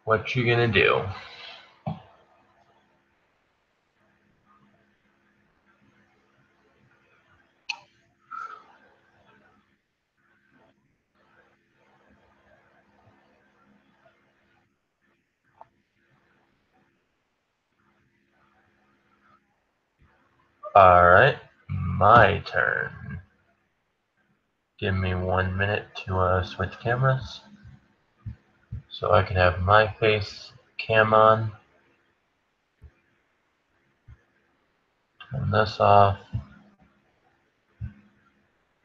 What you gonna do? Alright, my turn. Give me 1 minute to switch cameras so I can have my face cam on. Turn this off.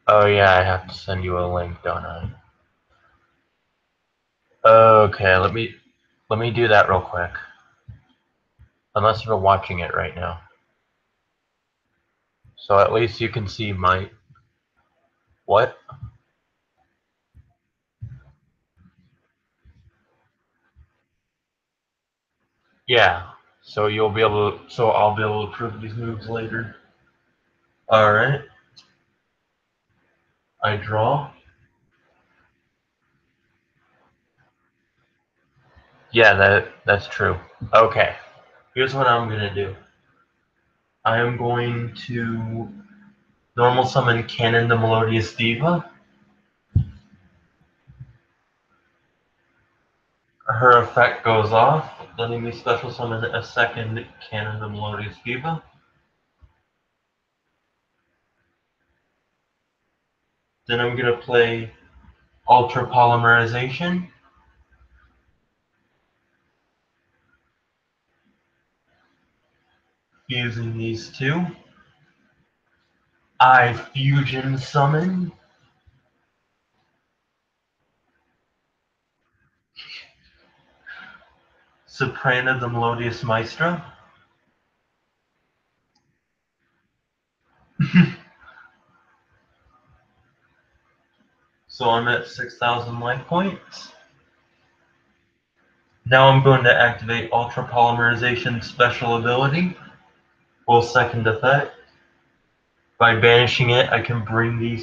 Oh yeah, I have to send you a link, don't I? Okay, let me do that real quick. Unless you're watching it right now. So at least you can see my... What? Yeah, so you'll be able to... So I'll be able to prove these moves later. Alright. I draw. Yeah, that's true. Okay. Here's what I'm gonna do. I am going to normal summon Canon the Melodious Diva. Her effect goes off, letting me special summon a second Canon the Melodious Diva. Then I'm gonna play Ultra Polymerization. Using these two. I Fusion Summon. Soprano the Melodious Maestra. So I'm at 6,000 life points. Now I'm going to activate Ultra Polymerization special ability. Full second effect. By banishing it, I can bring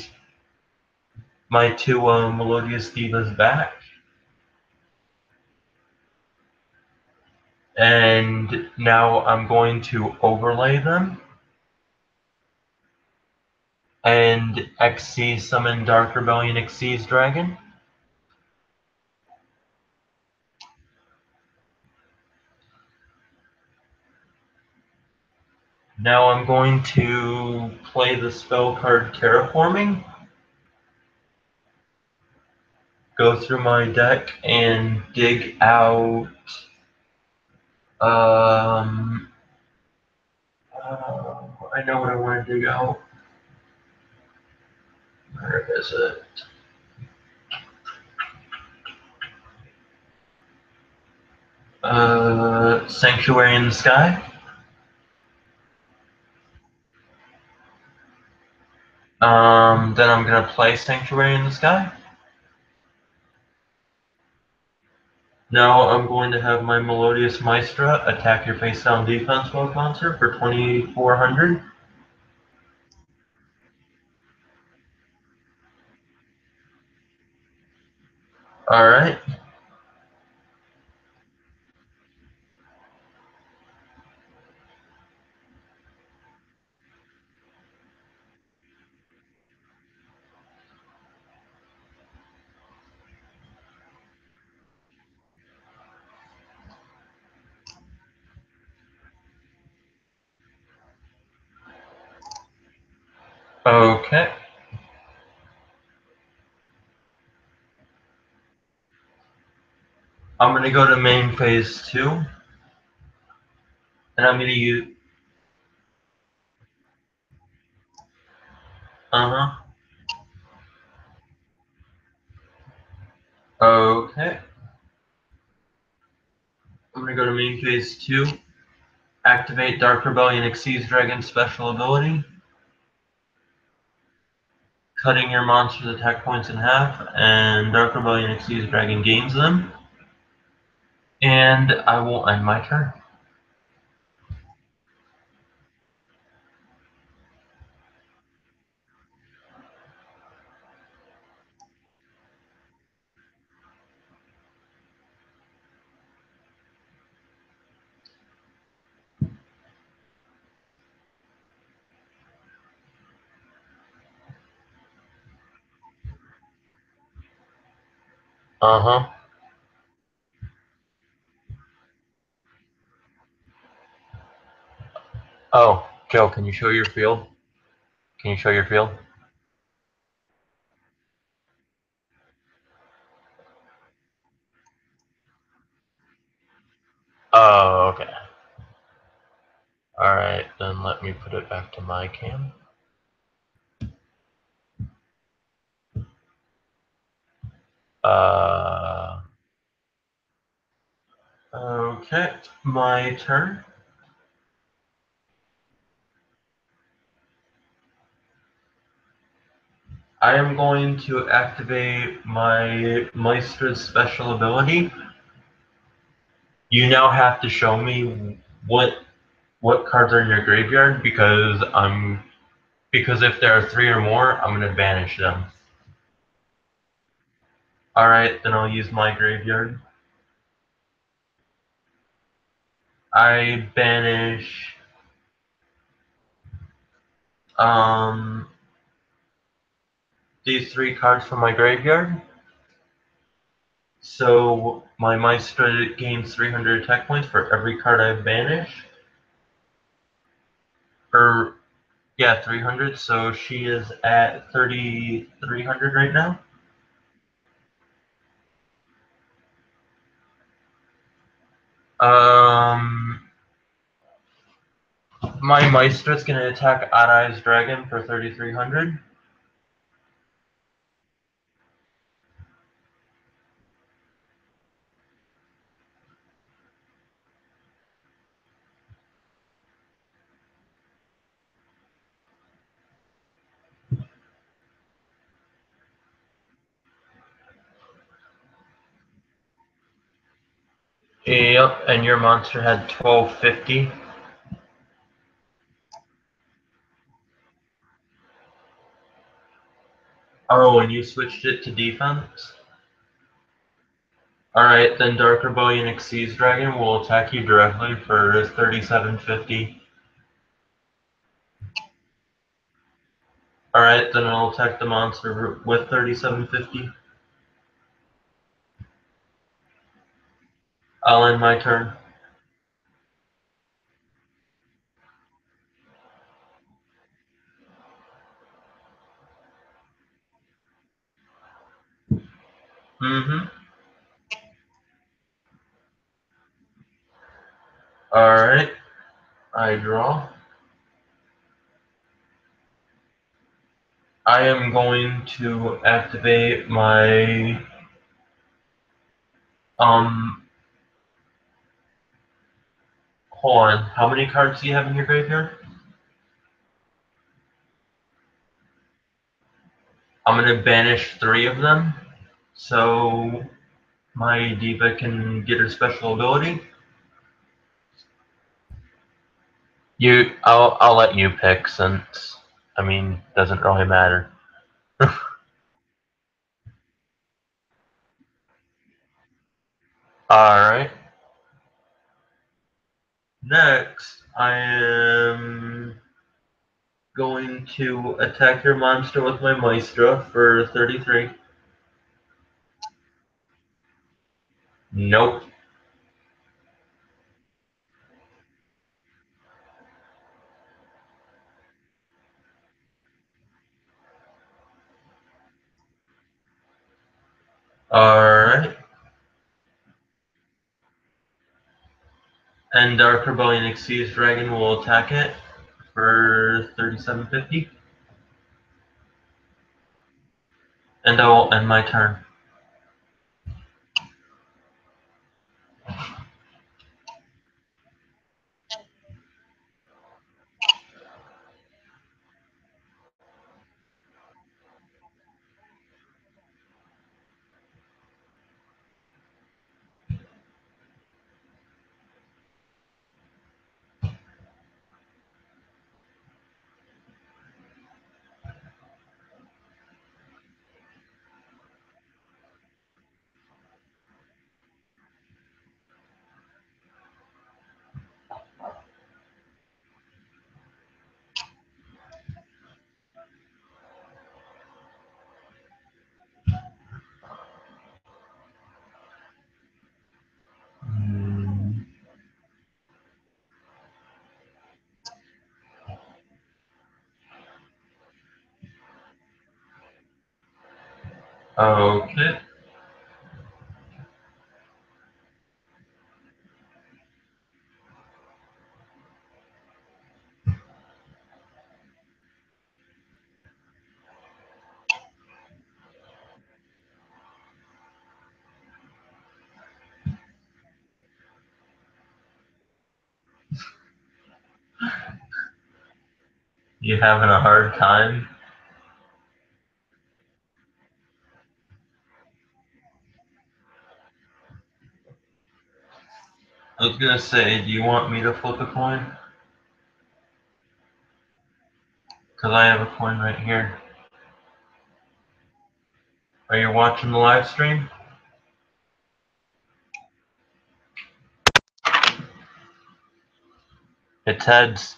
my two Melodious Divas back. And now I'm going to overlay them. And XC summon Dark Rebellion Xyz Dragon. Now I'm going to play the spell card Terraforming. Go through my deck and dig out I know what I want to dig out. Where is it? Sanctuary in the Sky. Then I'm gonna play Sanctuary in the Sky. Now I'm going to have my Melodious Maestra attack your face down defense mode monster for 2,400. Alright. Okay. I'm gonna go to main phase 2. And I'm gonna use... Okay. I'm gonna go to main phase 2. Activate Dark Rebellion Xyz Dragon special ability. Cutting your monster's attack points in half, and Dark Rebellion Xyz Dragon gains them. And I will end my turn. Uh-huh. Oh, Joe, can you show your field? Can you show your field? Oh, okay. Alright, then let me put it back to my cam. Uh, okay, my turn. I am going to activate my Meister's special ability. You now have to show me what cards are in your graveyard because if there are three or more, I'm gonna banish them. Alright, then I'll use my graveyard. I banish um these three cards from my graveyard. So my Maestra gains 300 attack points for every card I've banished. Or yeah, 300. So she is at 3,300 right now. Um, my Maestra's gonna attack Odd Eyes Dragon for 3,300. Yep, and your monster had 1,250. Oh, and you switched it to defense? Alright, then Dark Rebellion Xyz Dragon will attack you directly for 3,750. Alright, then I'll attack the monster with 3,750. I'll end my turn. Mm-hmm. Alright, I draw. I am going to activate my um hold on. How many cards do you have in your graveyard? I'm gonna banish 3 of them. So my diva can get her special ability. I'll let you pick since I mean doesn't really matter. Alright. Next, I am going to attack your monster with my Maestra for 33. Nope. Alright. And Dark Rebellion Xyz Dragon will attack it for 3750. And I will end my turn. Okay. You having a hard time? I was gonna say, do you want me to flip a coin? Because I have a coin right here. Are you watching the live stream? It's heads.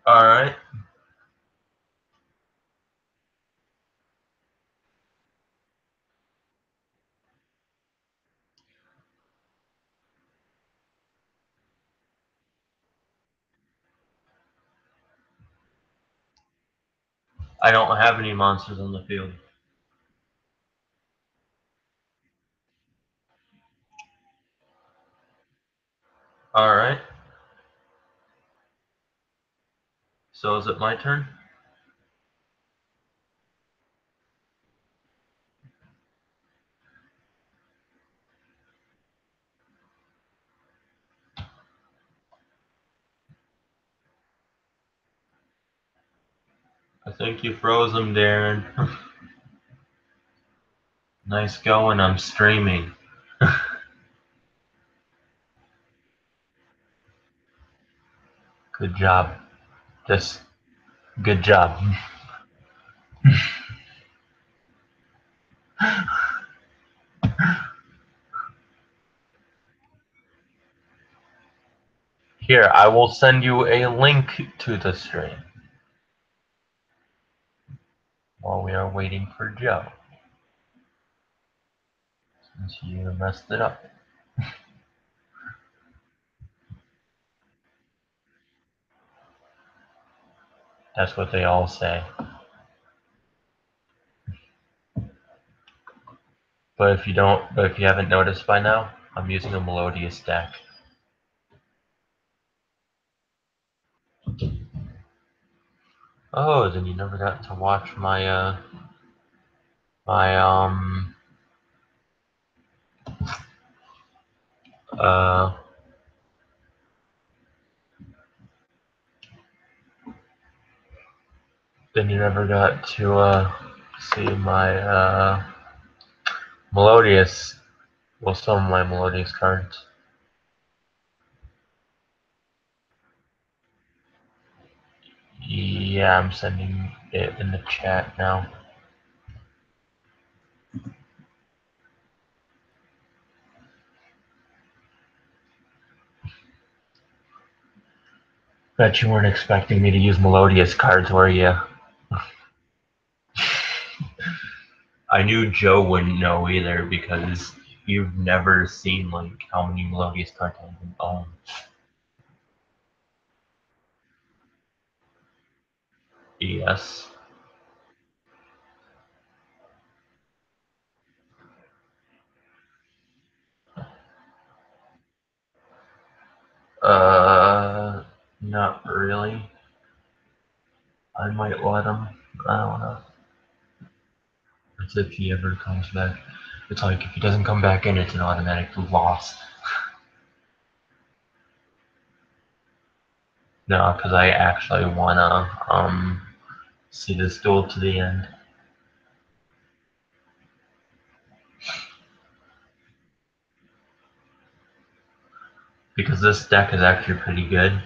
Alright. I don't have any monsters on the field. Alright. So is it my turn? I think you froze him, Darren. Nice going, I'm streaming. Good job. Just good job. Here, I will send you a link to the stream while we are waiting for Joe. Since you messed it up. That's what they all say. But if you haven't noticed by now, I'm using a Melodious deck. Oh, then you never got to watch my my uh then you never got to see my Melodious, well, some of my Melodious cards. Yeah, I'm sending it in the chat now. Bet you weren't expecting me to use Melodious cards, were you? I knew Joe wouldn't know either because you've never seen like how many Melodious cards I own. Yes. Not really. I might let him. I don't know. It's if he ever comes back. It's like if he doesn't come back in, it's an automatic loss. No, because I actually wanna see this duel to the end. Because this deck is actually pretty good.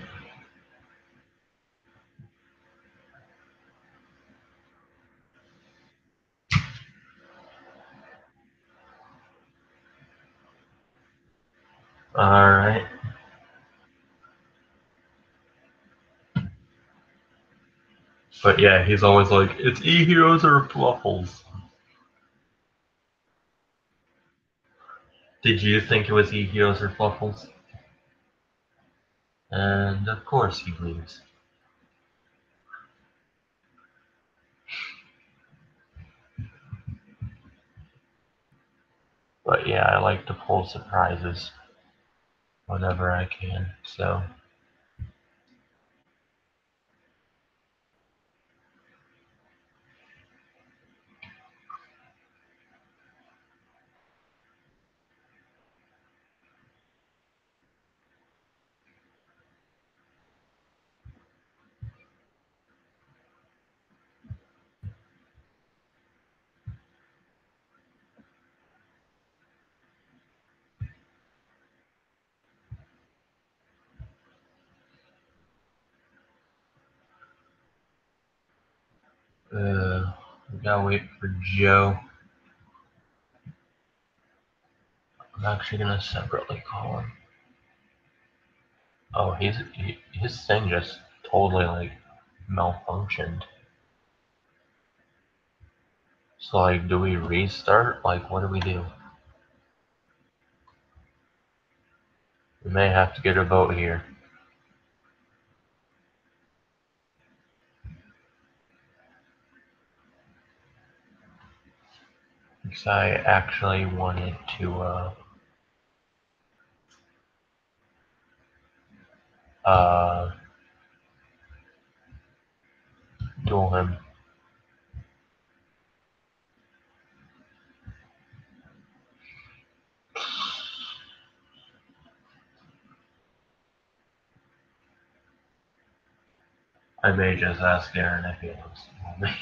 Alright. But yeah, he's always like, it's E-Heroes or Fluffles. Did you think it was E-Heroes or Fluffles? And of course he loses. But yeah, I like to pull surprises whenever I can, so. We gotta wait for Joe. I'm actually gonna separately call him. Oh, his thing just totally like malfunctioned. So like, do we restart? Like, what do we do? We may have to get a vote here. Because I actually wanted to duel him. I may just ask Aaron if he wants to duel me.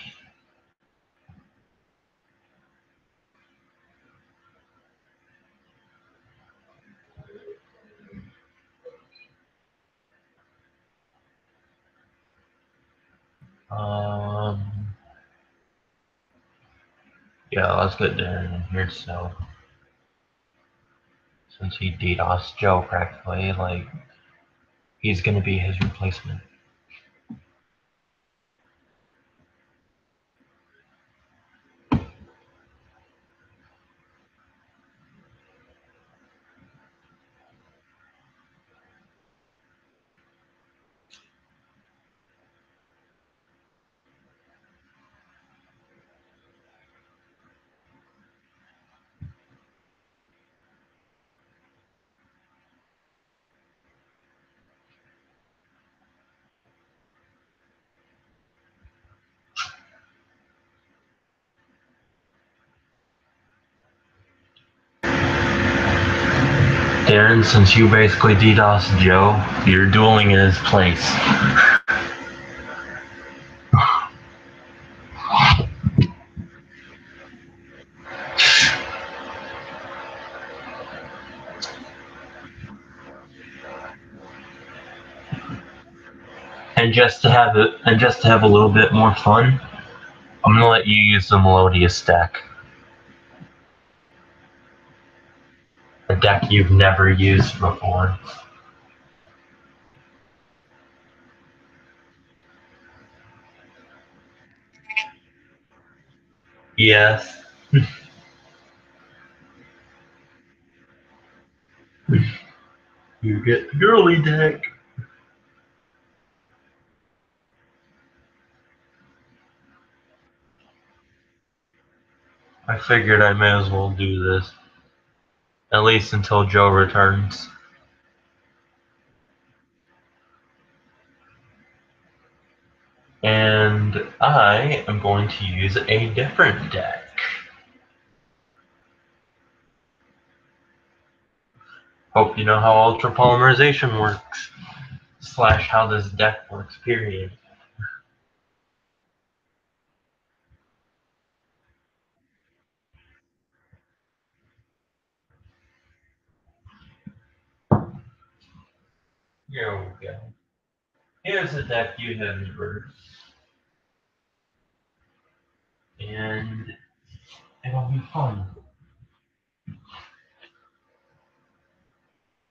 Yeah, let's get Darren in here. So, since he DDoS Joe practically, like, he's gonna be his replacement. Darren, since you basically DDoS Joe, you're dueling in his place. And just to have a little bit more fun, I'm gonna let you use the Melodious deck. A deck you've never used before. Yes. You get the girly deck. I figured I may as well do this. At least until Joe returns. And I am going to use a different deck. Hope you know how ultra polymerization works. / how this deck works, period. Here we go. Here's a deck you haven't heard. And it'll be fun.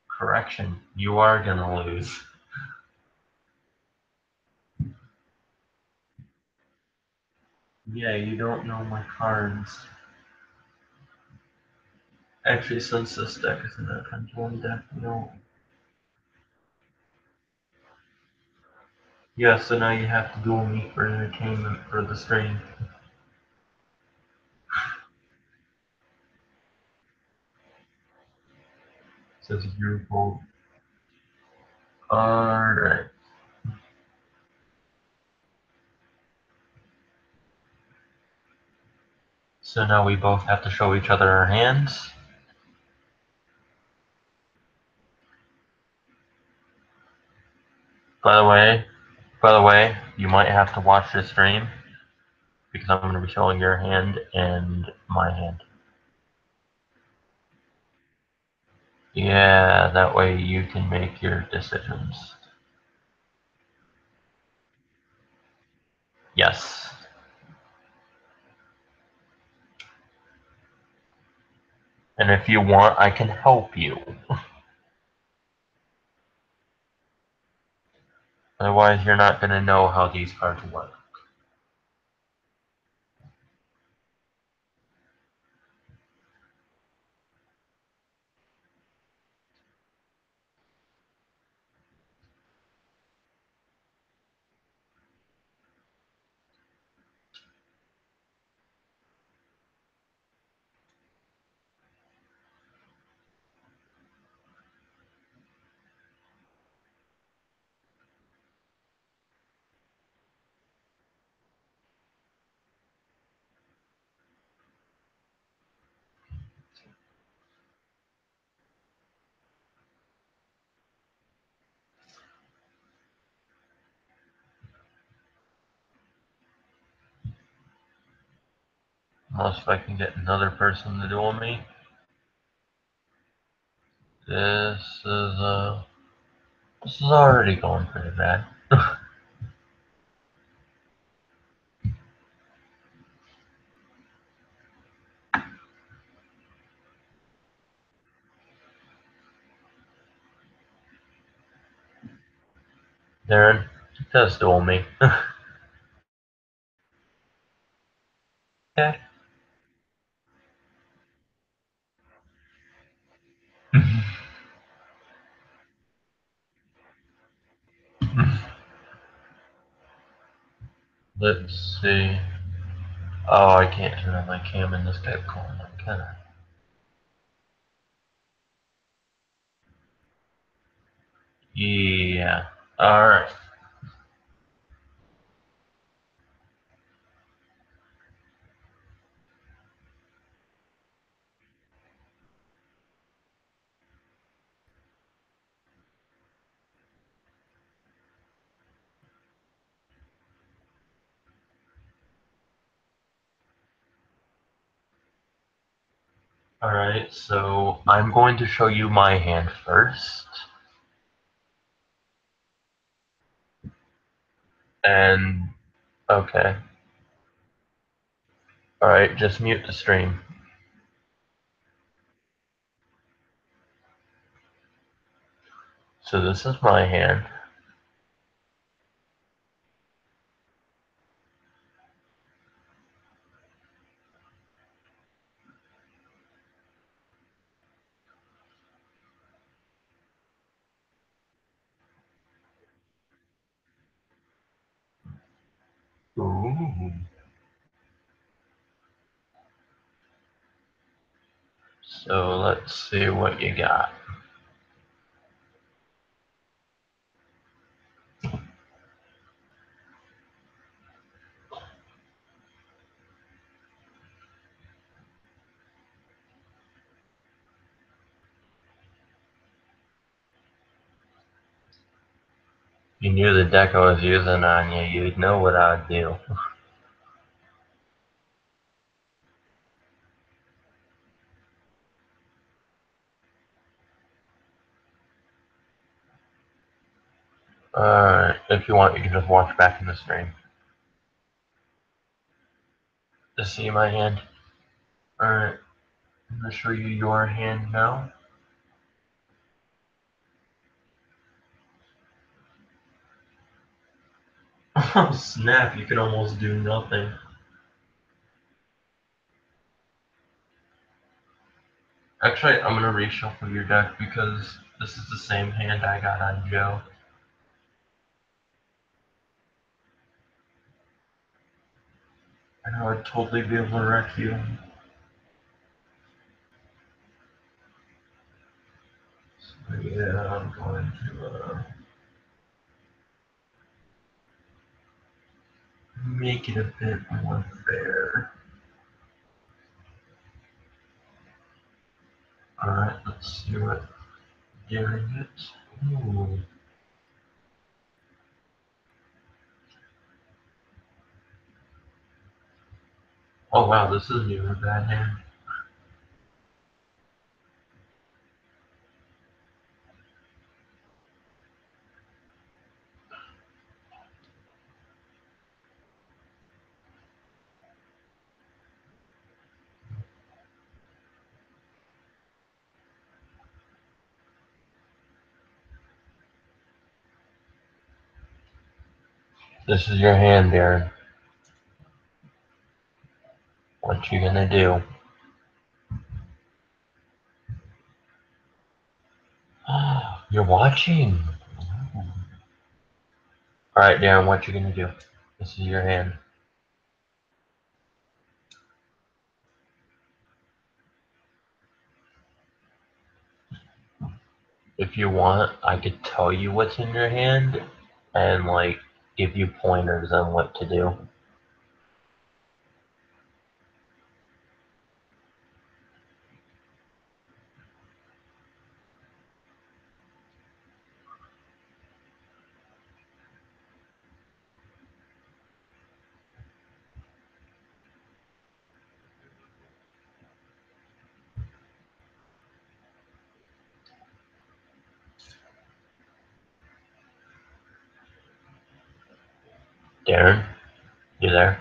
Correction, you are gonna lose. Yeah, you don't know my cards. Actually, since this deck isn't a pendulum deck, you don't. Yeah, so now you have to duel me for entertainment for the stream. Says your vote. Alright. So now we both have to show each other our hands. By the way, you might have to watch this stream because I'm going to be showing your hand and my hand. Yeah, that way you can make your decisions. Yes. And if you want, I can help you. Otherwise, you're not going to know how these cards work. Unless if I can get another person to duel me. This is already going pretty bad. Darren, just duel me. Okay. Let's see. Oh, I can't turn on my cam in this Skype call, can I? Yeah. Alright. Alright, so I'm going to show you my hand first. And, okay. Alright, just mute the stream. So this is my hand. Ooh. So let's see what you got. If you knew the deck I was using on you, you'd know what I'd do. Alright, if you want, you can just watch back in the stream. To see my hand. Alright, I'm going to show you your hand now. Oh snap, you can almost do nothing. Actually, I'm gonna reshuffle your deck because this is the same hand I got on Joe. And I would totally be able to wreck you. Yeah, I'm going to make it a bit more fair. Alright, let's see what Darren gets. Ooh. Oh wow, this isn't even a bad hand. This is your hand, Darren. What you gonna do? You're watching. Alright, Darren, what you gonna do? This is your hand. If you want, I could tell you what's in your hand and like give you pointers on what to do. Darren, you there?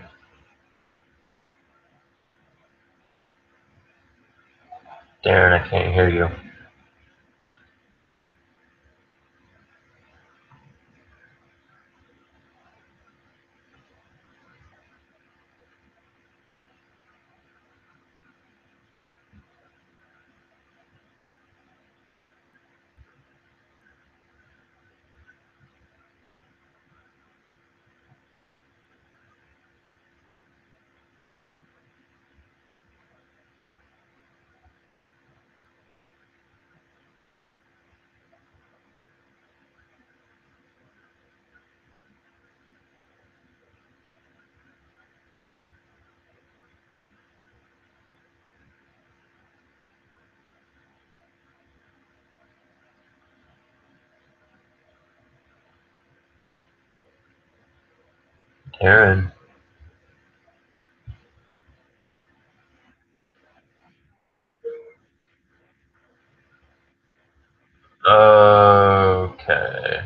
Darren, I can't hear you. Darren. Okay.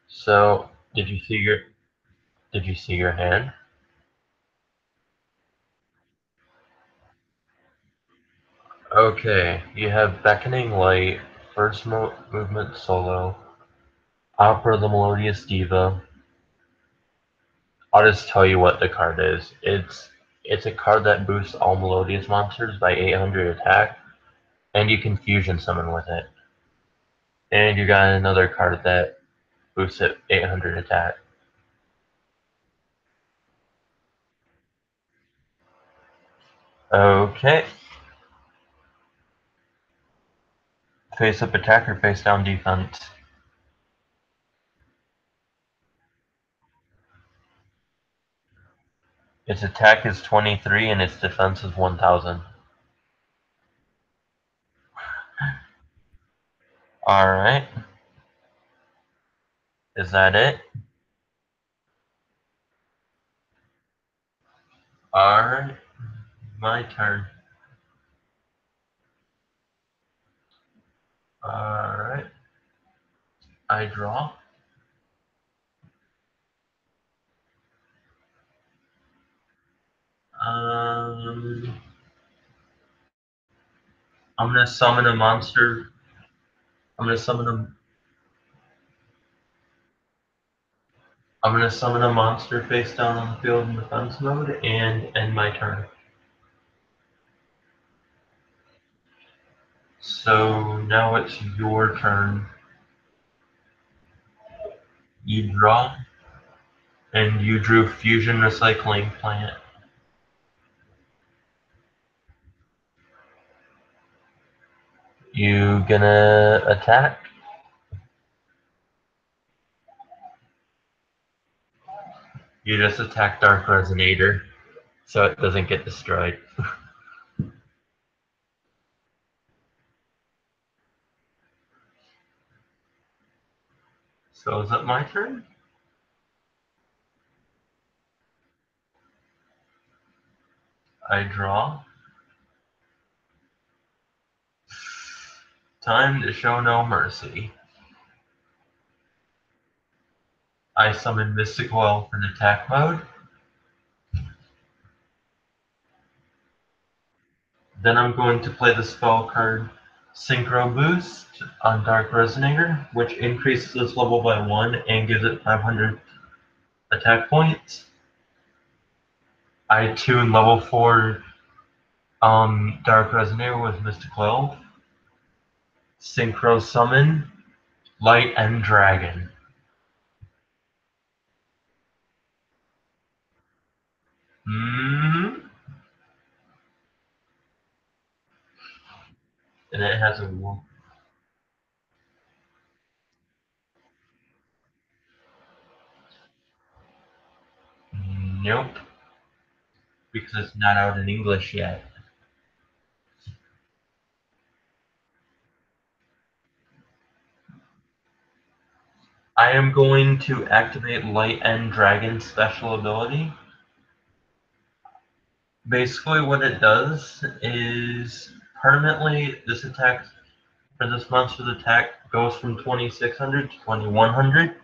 So, did you see your hand? Okay, you have Beckoning Light, First Movement Solo, Opera the Melodious Diva. I'll just tell you what the card is. It's a card that boosts all Melodious monsters by 800 attack, and you can fusion summon with it. And you got another card that boosts it 800 attack. Okay. Face up attack or face down defense? Its attack is 23 and its defense is 1000. Alright. Is that it? Alright. My turn. Alright. I draw. I'm gonna summon a monster. I'm gonna summon a. I'm gonna summon a monster face down on the field in defense mode and end my turn. So now it's your turn. You draw, and you drew Fusion Recycling Plant. You gonna attack? You just attack Dark Resonator, so it doesn't get destroyed. So is it my turn? I draw. Time to show no mercy. I summon Mystical Elf in attack mode. Then I'm going to play the spell card Synchro Boost on Dark Resonator, which increases its level by 1 and gives it 500 attack points. I tune level 4 Dark Resonator with Mystical Elf. Synchro Summon Light End Dragon. And it has a nope, because it's not out in English yet. I am going to activate Light End Dragon special ability. Basically what it does is permanently this attack for this monster's attack goes from 2600 to 2100,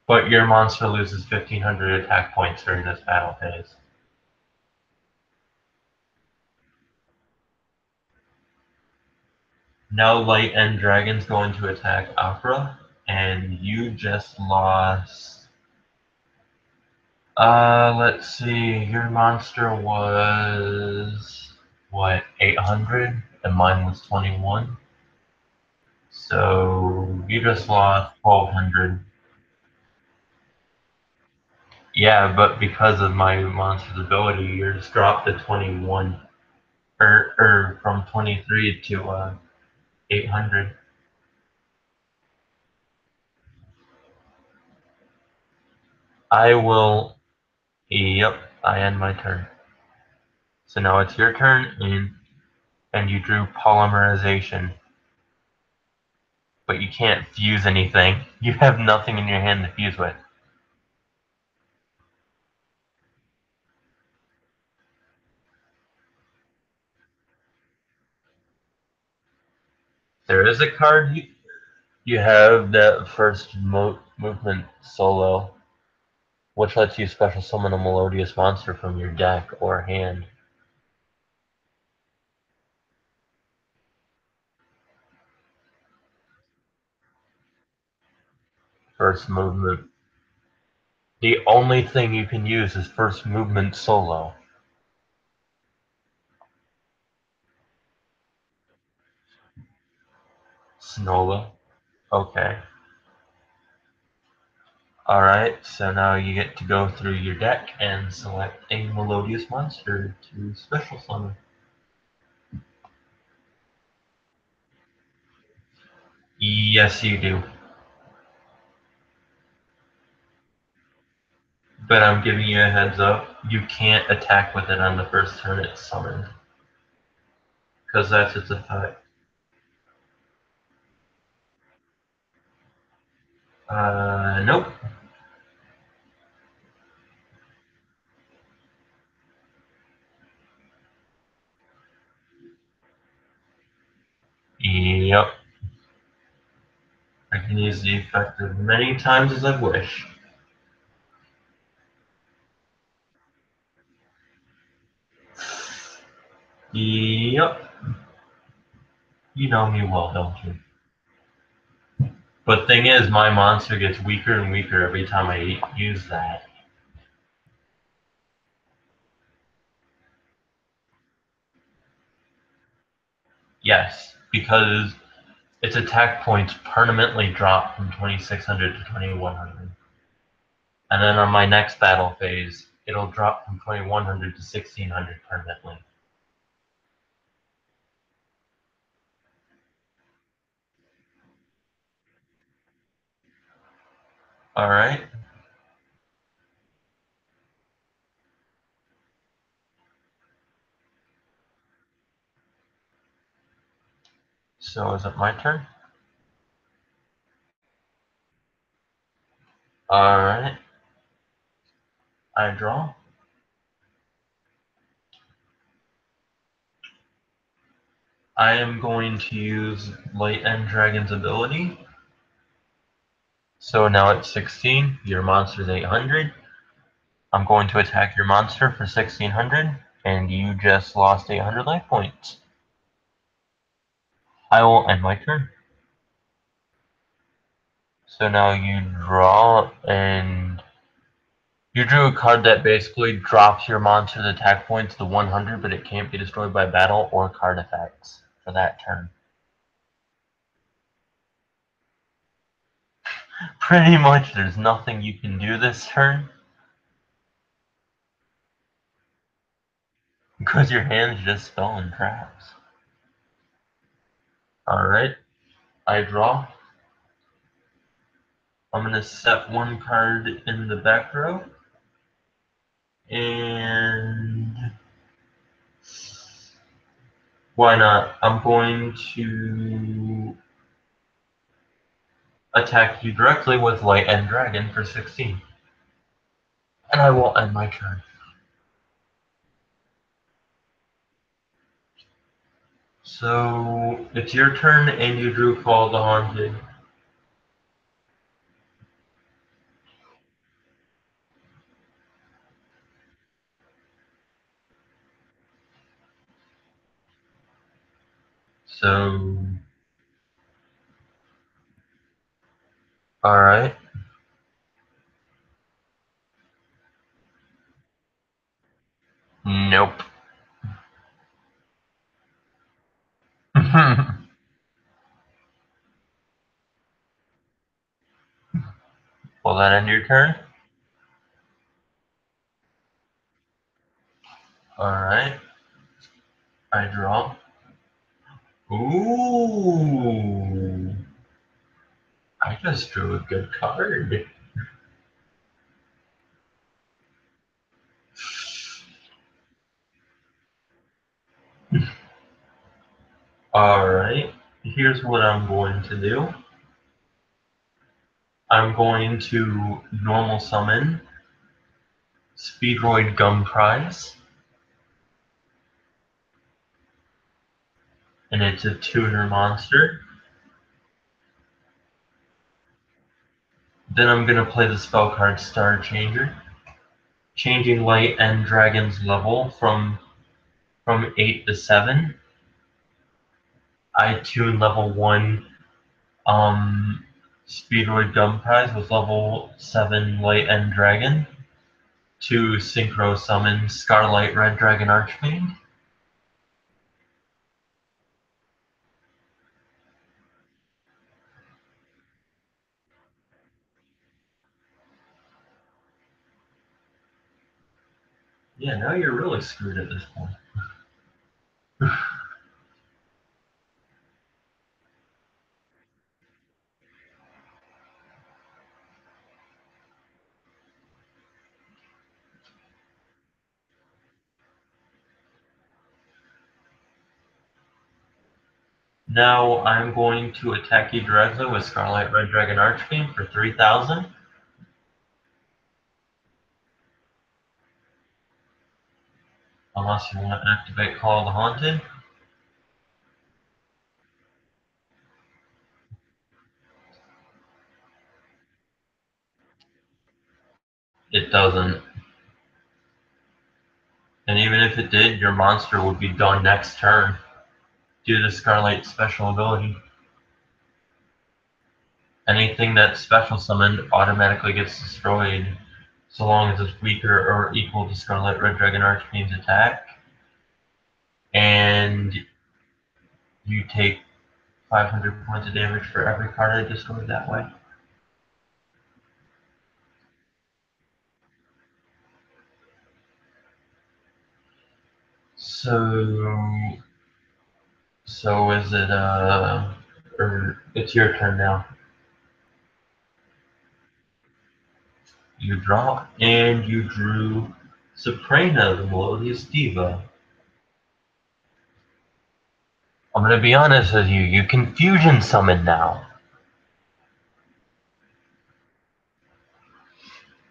but your monster loses 1500 attack points during this battle phase. Now Light End Dragon's going to attack Opera, and you just lost. Let's see. Your monster was what, 800, and mine was 21. So you just lost 1200. Yeah, but because of my monster's ability, yours dropped to 21, or from 23 to 800. I will. Yep, I end my turn. So now it's your turn, and you drew Polymerization. But you can't fuse anything. You have nothing in your hand to fuse with. There is a card you have that first movement solo, which lets you special summon a melodious monster from your deck or hand. First movement. The only thing you can use is first movement solo. Snola. Okay. Alright, so now you get to go through your deck and select a melodious monster to special summon. Yes, you do. But I'm giving you a heads up, you can't attack with it on the first turn it's summoned. Because that's its effect. Nope. Yep. I can use the effect as many times as I wish. Yep. You know me well, don't you? But thing is, my monster gets weaker and weaker every time I use that. Yes, because its attack points permanently drop from 2600 to 2100. And then on my next battle phase, it'll drop from 2100 to 1600 permanently. Alright. So is it my turn? Alright. I draw. I am going to use Light End Dragon's ability. So now it's 16. Your monster's 800. I'm going to attack your monster for 1600, and you just lost 800 life points. I will end my turn. So now you draw, and you drew a card that basically drops your monster's attack points to 100, but it can't be destroyed by battle or card effects for that turn. Pretty much there's nothing you can do this turn, because your hand's just spelling traps. Alright, I draw. I'm going to set one card in the back row. And why not? I'm going to attack you directly with Light End Dragon for 16. And I will end my turn. So it's your turn, and you drew Call of the Haunted. So, alright. Nope. Will that end your turn? Alright. I draw. Ooh. I just drew a good card. Alright. Here's what I'm going to do. I'm going to normal summon Speedroid Gumprize, and it's a tuner monster. Then I'm going to play the spell card Star Changer, changing Light End Dragon's level from 8 to 7. I tune level 1 Speedroid Gumprize with level 7 Light End Dragon to synchro summon Scarlight Red Dragon Archfiend. Yeah, now you're really screwed at this point. Now I'm going to attack you directly with Scarlet Red Dragon Archfiend for 3,000. Unless you want to activate Call of the Haunted. It doesn't. And even if it did, your monster would be done next turn due to Scarlet's special ability. Anything that's special summoned automatically gets destroyed so long as it's weaker or equal to Scarlet Red Dragon Archfiend's attack. And you take 500 points of damage for every card I destroyed that way. So is it or it's your turn now. You draw, and you drew Soprano, the Melodious Diva. I'm gonna be honest with you, you can fusion summon now.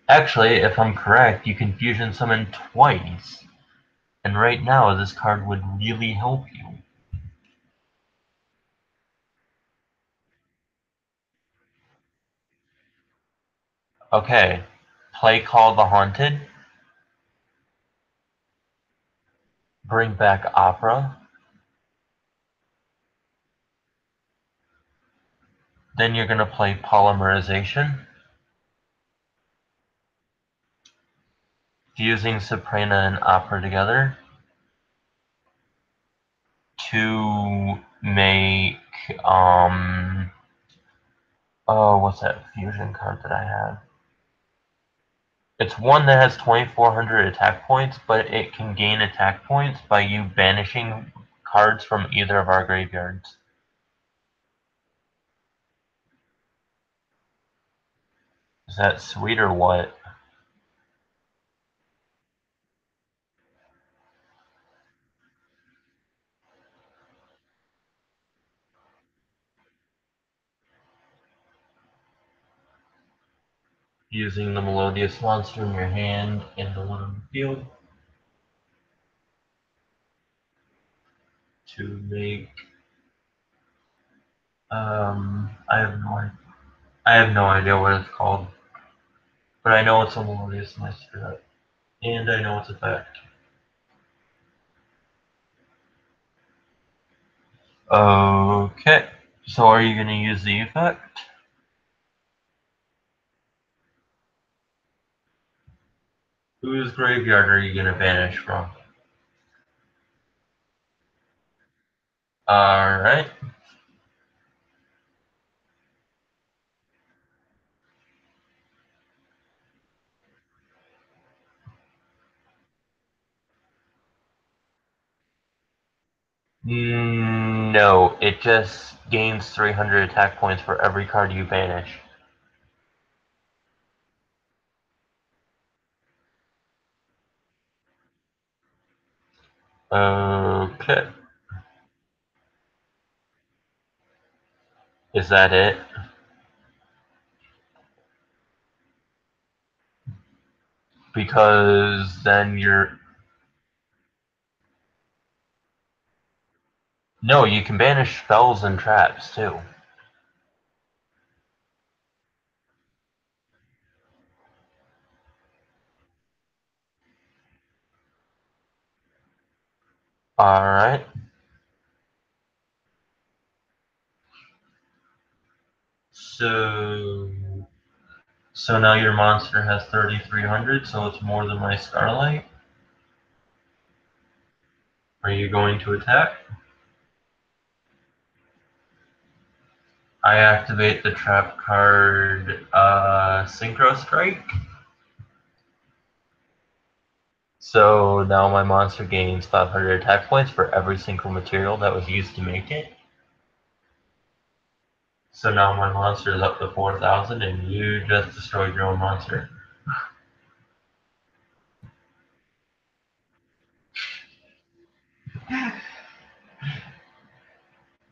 Actually, if I'm correct, you can fusion summon twice. And right now, this card would really help you. Okay, play Call the Haunted. Bring back Opera. Then you're gonna play Polymerization. Fusing Soprano and Opera together to make, oh, what's that fusion card that I have? It's one that has 2,400 attack points, but it can gain attack points by you banishing cards from either of our graveyards. Is that sweet or what? Using the Melodious Monster in your hand and the one on the field to make, I have no idea what it's called, but I know it's a Melodious Monster, and I know its effect. Okay, so are you going to use the effect? Whose graveyard are you going to banish from? Alright. No, it just gains 300 attack points for every card you banish. Okay. Is that it? Because then you're... No, you can banish spells and traps too. Alright. So... So now your monster has 3,300, so it's more than my Starlight. Are you going to attack? I activate the trap card, Synchro Strike. So now my monster gains 500 attack points for every single material that was used to make it. So now my monster is up to 4,000 and you just destroyed your own monster.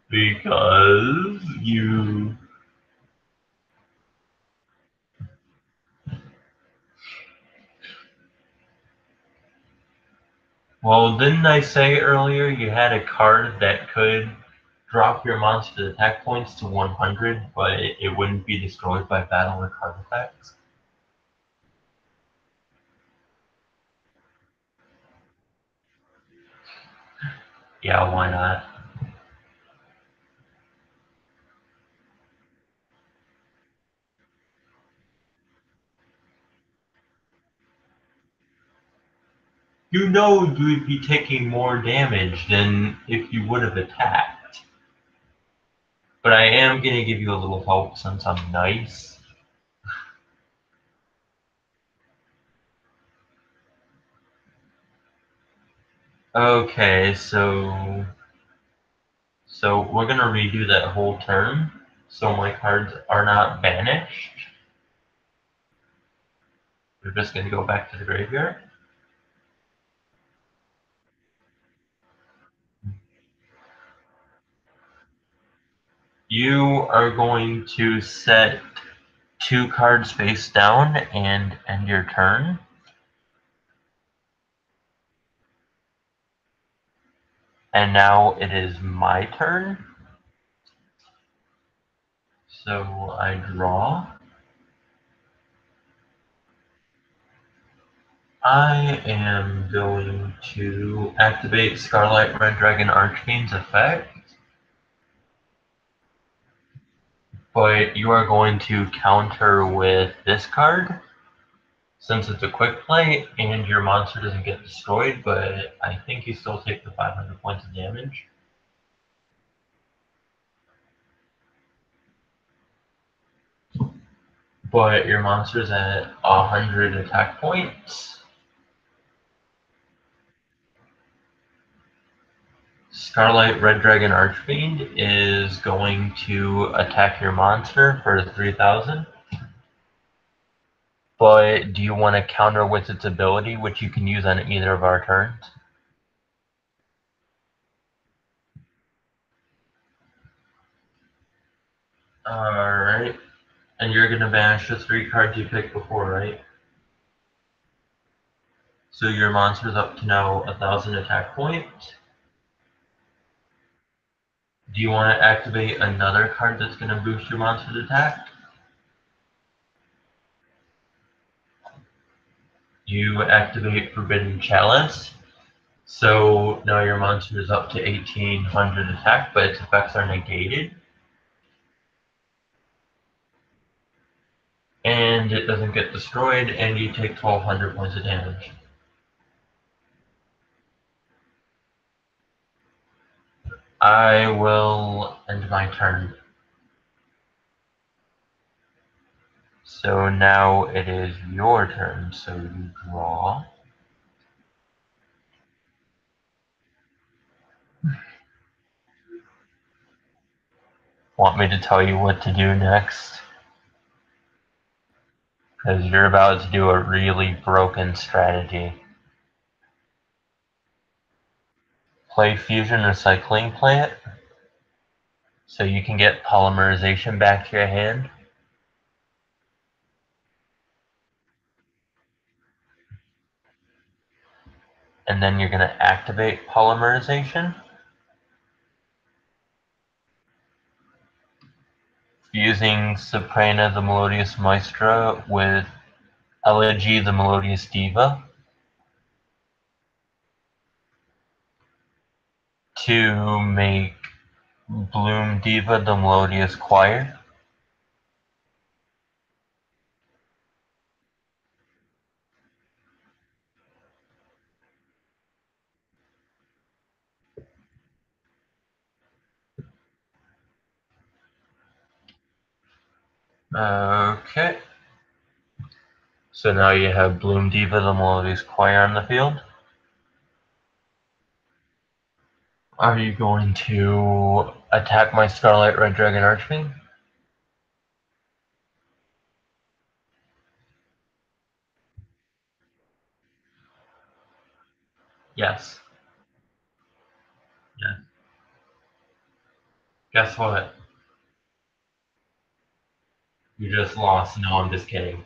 Because you... Well, didn't I say earlier you had a card that could drop your monster's attack points to 100, but it wouldn't be destroyed by battle or card effects? Yeah, why not? You know you would be taking more damage than if you would have attacked. But I am going to give you a little help since I'm nice. Okay, so we're going to redo that whole turn, so my cards are not banished. We're just going to go back to the graveyard. You are going to set 2 cards face down and end your turn. And now it is my turn. So I draw. I am going to activate Scarlet Red Dragon Archfiend's effect. But you are going to counter with this card, since it's a quick play and your monster doesn't get destroyed, but I think you still take the 500 points of damage. But your monster's at 100 attack points. Scarlet Red Dragon Archfiend is going to attack your monster for 3,000. But do you want to counter with its ability, which you can use on either of our turns? Alright. And you're going to banish the 3 cards you picked before, right? So your monster's up to now 1,000 attack points. Do you want to activate another card that's going to boost your monster's attack? You activate Forbidden Chalice. So now your monster is up to 1,800 attack, but its effects are negated. And it doesn't get destroyed, and you take 1,200 points of damage. I will end my turn. So now it is your turn, so you draw. Want me to tell you what to do next? Because you're about to do a really broken strategy. Play Fusion Recycling Plant, so you can get Polymerization back to your hand. And then you're going to activate Polymerization. Fusing Soprana the Melodious Maestra with Elegy the Melodious Diva to make Bloom Diva the Melodious Choir. Okay. So now you have Bloom Diva the Melodious Choir on the field. Are you going to attack my Scarlet Red Dragon Archfiend? Yes. Yes. Guess what? You just lost. No, I'm just kidding.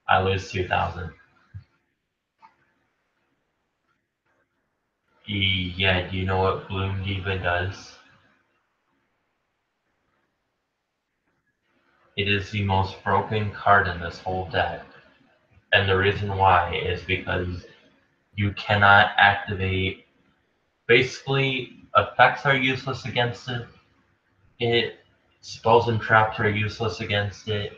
I lose 2,000. Yeah, do you know what Bloom Diva does? It is the most broken card in this whole deck. And the reason why is because you cannot activate. Basically, effects are useless against it. Spells and traps are useless against it.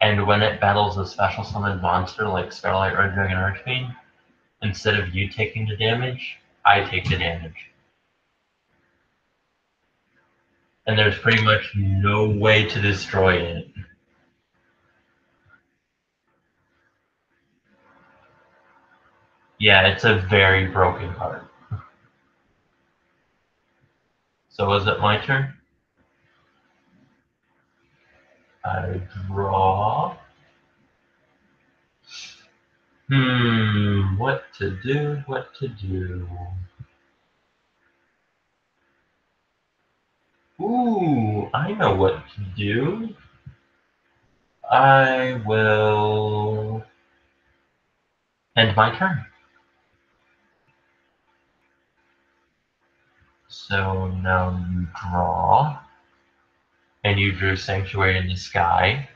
And when it battles a special summoned monster like Starlight Red Dragon Archfiend, instead of you taking the damage, I take the damage. And there's pretty much no way to destroy it. Yeah, it's a very broken card. So is it my turn? I draw. What to do, what to do. Ooh, I know what to do. I will end my turn. So now you draw, and you drew Sanctuary in the Sky.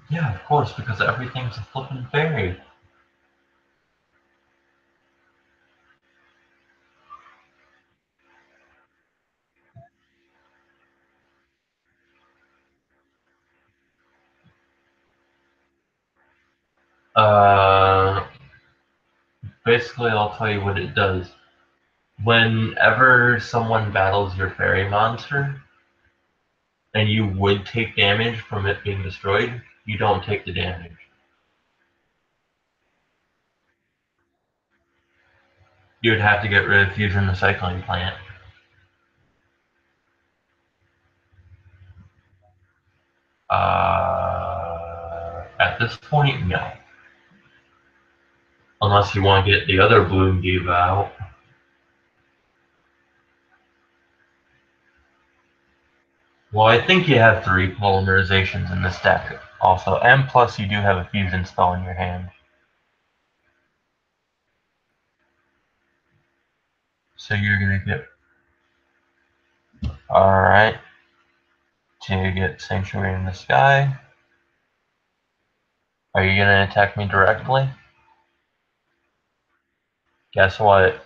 Yeah, of course, because everything's a flippin' fairy. Uh, Basically, I'll tell you what it does. Whenever someone battles your fairy monster, and you would take damage from it being destroyed, you don't take the damage. You would have to get rid of Fusion Recycling Plant. At this point, no. Unless you want to get the other Bloom Diva out. Well, I think you have 3 polymerizations in this deck also, and plus you do have a fusion spell in your hand. So you're gonna get... Alright. So you get Sanctuary in the Sky. Are you gonna attack me directly? Guess what?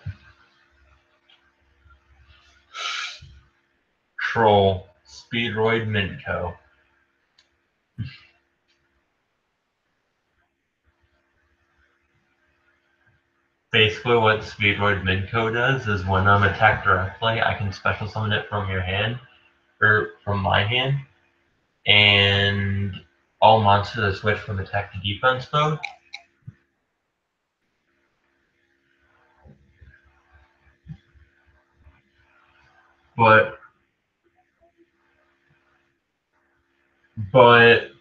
Troll. Speedroid Minto. Basically what Speedroid Minto does is when I'm attacked directly, I can special summon it from your hand, or from my hand, and all monsters are switched from attack to defense mode. But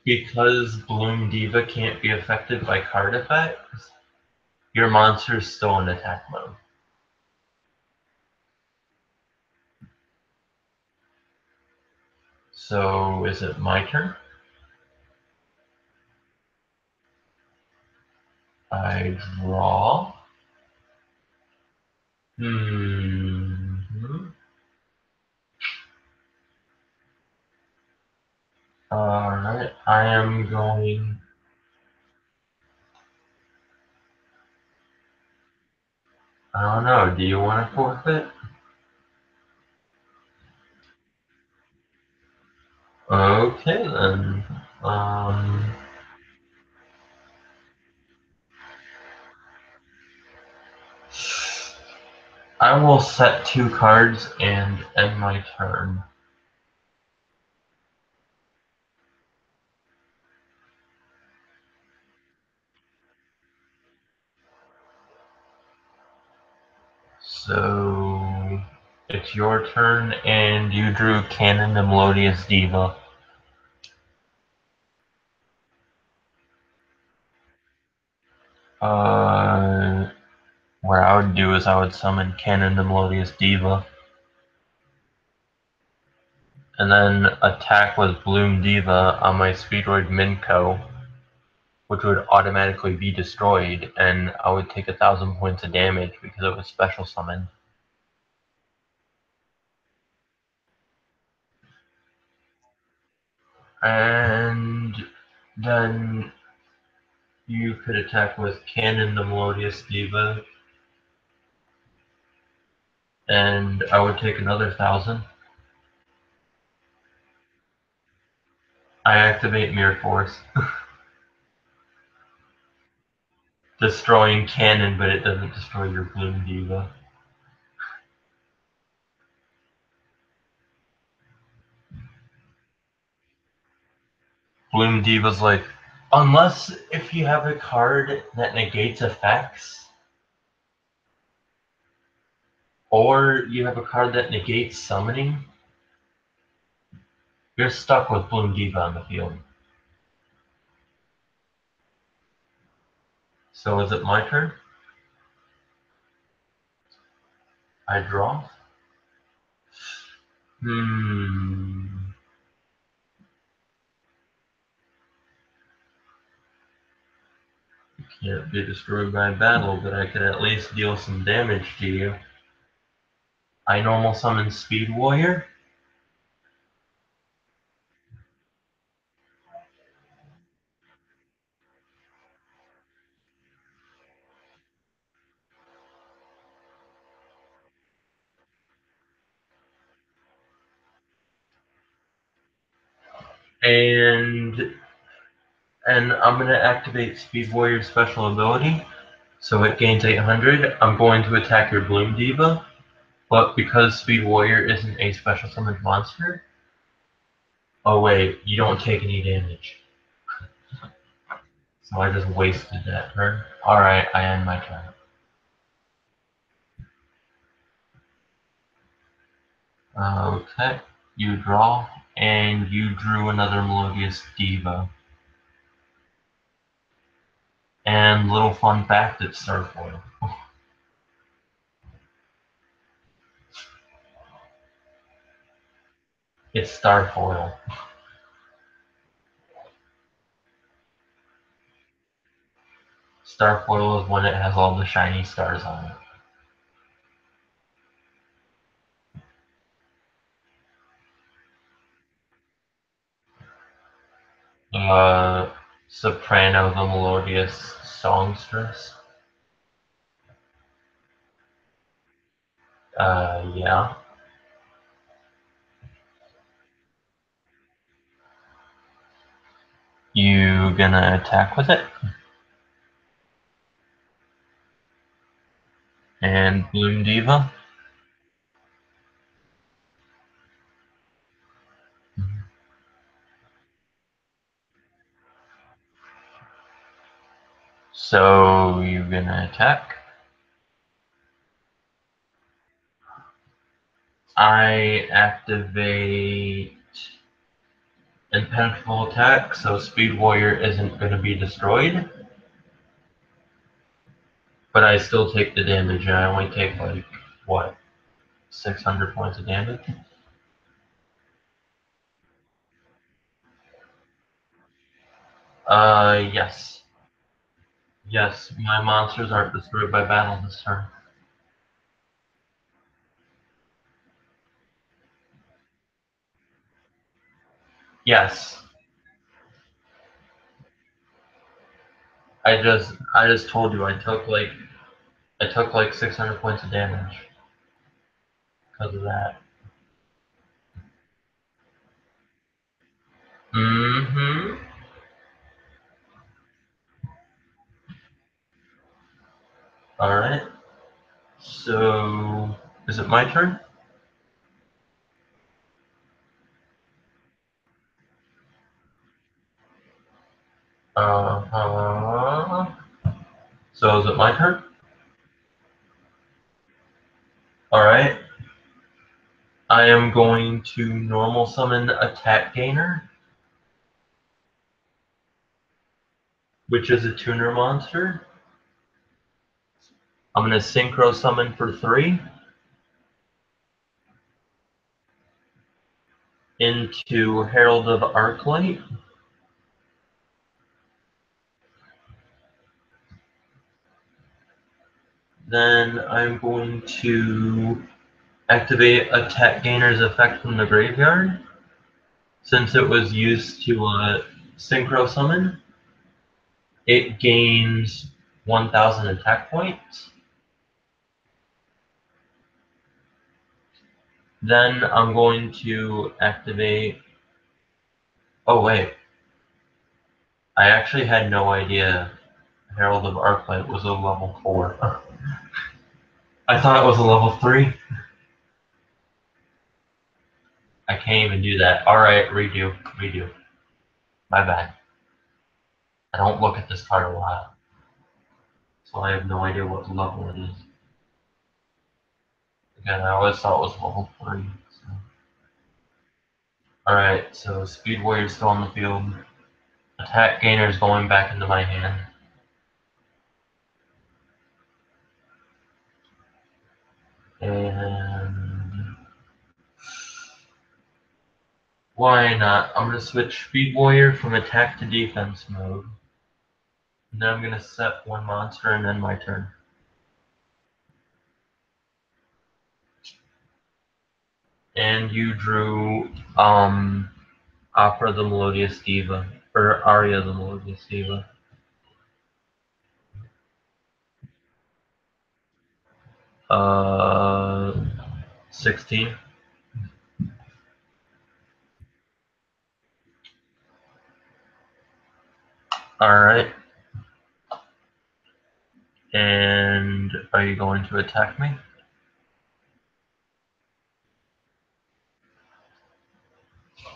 because Bloom Diva can't be affected by card effects, your monster's still in attack mode. So is it my turn? I draw. Alright, I am going... I don't know, do you want to forfeit? Okay then. I will set 2 cards and end my turn. So it's your turn, and you drew Canon the Melodious Diva. What I would do is I would summon Canon the Melodious Diva, and then attack with Bloom Diva on my Speedroid Minko, which would automatically be destroyed, and I would take 1,000 points of damage because it was special summoned. And then you could attack with Canon the Melodious Diva, and I would take another 1,000. I activate Mirror Force. Destroying Canon, but it doesn't destroy your Bloom Diva. Bloom Diva's like, unless if you have a card that negates effects, or you have a card that negates summoning, You're stuck with Bloom Diva on the field. So is it my turn? I draw? Can't be destroyed by battle, but I could at least deal some damage to you. I normal summon Speed Warrior. And I'm gonna activate Speed Warrior's special ability. So it gains 800. I'm going to attack your Bloom Diva. But because Speed Warrior isn't a special summoned monster, oh wait, you don't take any damage. So I just wasted that turn. Alright, I end my turn. Okay, you draw, and you drew another Melodious Diva. And little fun fact, it's Starfoil. It's Starfoil. Starfoil is when it has all the shiny stars on it. Soprano the Melodious Songstress. Yeah. You gonna attack with it? And Bloom Diva? So you're gonna attack. I activate Impenetrable Attack, so Speed Warrior isn't gonna be destroyed. But I still take the damage, and I only take like, what, 600 points of damage? Yes. Yes, my monsters aren't destroyed by battle this turn. Yes. I just told you I took like 600 points of damage because of that. Mm-hmm. Alright. So is it my turn? Uh-huh. So is it my turn? Alright. I am going to normal summon Attack Gainer, which is a tuner monster. I'm going to Synchro Summon for 3 into Herald of Arclight. Then I'm going to activate Attack Gainer's effect from the graveyard, since it was used to Synchro Summon. It gains 1,000 attack points. Then I'm going to activate. Oh, wait. I actually had no idea Herald of Arclight was a level 4. I thought it was a level 3. I can't even do that. Alright, redo. Redo. My bad. I don't look at this card a lot, so I have no idea what level it is. Again, I always thought it was level 3. So. Alright, so Speed Warrior's still on the field. Attack Gainer's going back into my hand. And why not? I'm gonna switch Speed Warrior from attack to defense mode. And then I'm gonna set one monster and end my turn. And you drew Opera the Melodious Diva, or Aria the Melodious Diva. Uh, 16. Alright. And are you going to attack me?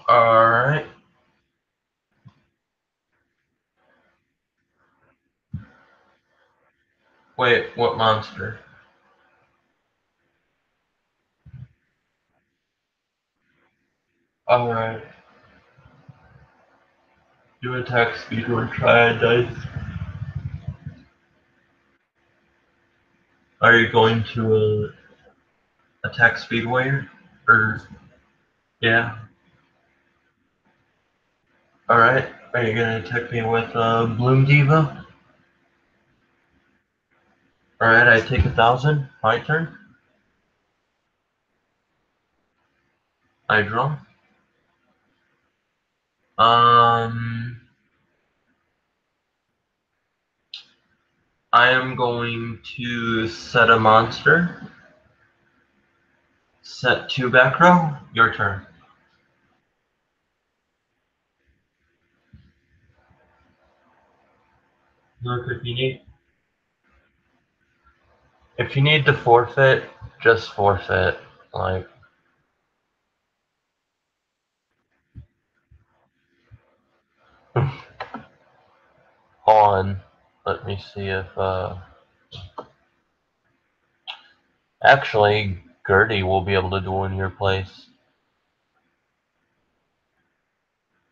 Alright. Wait, what monster? Alright. You attack Speedrun Triad dice. Are you going to attack Speed Warrior? Or, yeah. Alright. Are you gonna attack me with Bloom Diva? Alright, I take 1,000. My turn. I draw. I am going to set a monster. Set 2 back row. Your turn. Look, if you need to forfeit, just forfeit. Like, on. Let me see if actually Gertie will be able to duel in your place.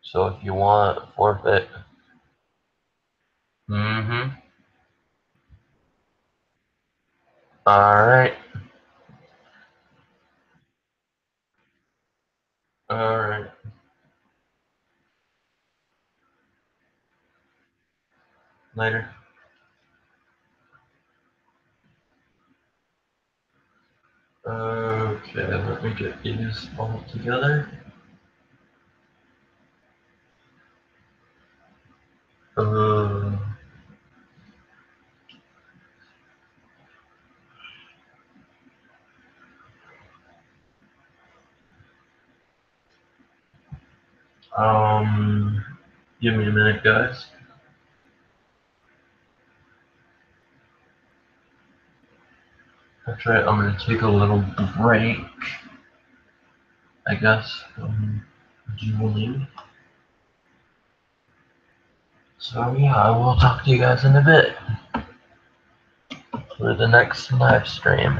So if you want, forfeit. Mm-hmm. Alright. Alright. Later. Okay, let me get these all together. Uh, give me a minute, guys. That's right, I'm gonna take a little break, I guess, from dueling. So yeah, I will talk to you guys in a bit for the next live stream.